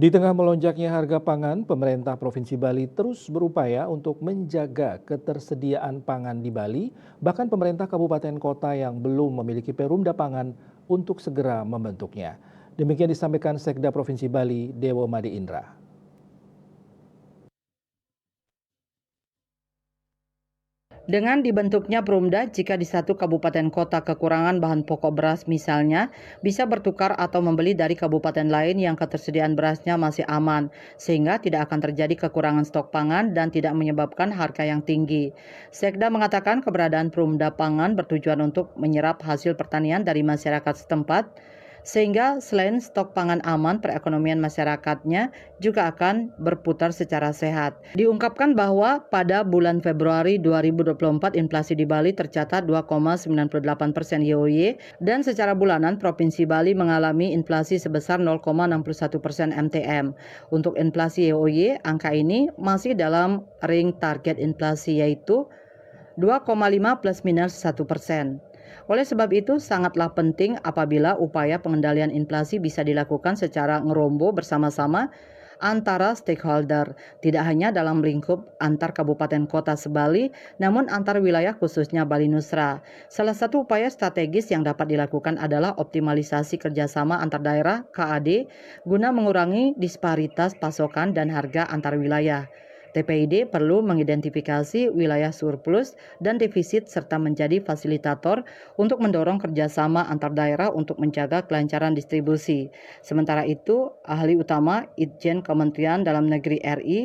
Di tengah melonjaknya harga pangan, pemerintah Provinsi Bali terus berupaya untuk menjaga ketersediaan pangan di Bali. Bahkan pemerintah kabupaten kota yang belum memiliki perumda pangan untuk segera membentuknya. Demikian disampaikan Sekda Provinsi Bali, Dewo Made Indra. Dengan dibentuknya Perumda, jika di satu kabupaten kota kekurangan bahan pokok beras misalnya, bisa bertukar atau membeli dari kabupaten lain yang ketersediaan berasnya masih aman, sehingga tidak akan terjadi kekurangan stok pangan dan tidak menyebabkan harga yang tinggi. Sekda mengatakan keberadaan Perumda pangan bertujuan untuk menyerap hasil pertanian dari masyarakat setempat, sehingga selain stok pangan aman, perekonomian masyarakatnya juga akan berputar secara sehat. Diungkapkan bahwa pada bulan Februari 2024 inflasi di Bali tercatat 2,98% YoY dan secara bulanan Provinsi Bali mengalami inflasi sebesar 0,61% MTM. Untuk inflasi YoY, angka ini masih dalam ring target inflasi yaitu 2,5 plus minus 1%. Oleh sebab itu, sangatlah penting apabila upaya pengendalian inflasi bisa dilakukan secara ngerombo bersama-sama antara stakeholder, tidak hanya dalam lingkup antar kabupaten kota sebali, namun antar wilayah khususnya Bali Nusra. Salah satu upaya strategis yang dapat dilakukan adalah optimalisasi kerjasama antar daerah KAD guna mengurangi disparitas pasokan dan harga antar wilayah. TPID perlu mengidentifikasi wilayah surplus dan defisit serta menjadi fasilitator untuk mendorong kerjasama antar daerah untuk menjaga kelancaran distribusi. Sementara itu, ahli utama Itjen Kementerian Dalam Negeri RI,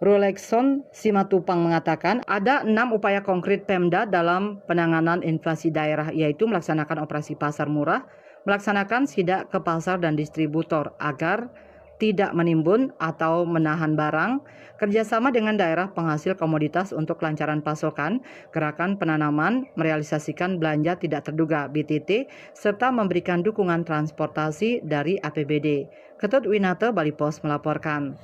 Rulekson Simatupang mengatakan ada 6 upaya konkret Pemda dalam penanganan inflasi daerah, yaitu melaksanakan operasi pasar murah, melaksanakan sidak ke pasar dan distributor agar tidak menimbun atau menahan barang, kerjasama dengan daerah penghasil komoditas untuk kelancaran pasokan, gerakan penanaman, merealisasikan belanja tidak terduga BTT, serta memberikan dukungan transportasi dari APBD. Ketut Winata, Bali Pos melaporkan.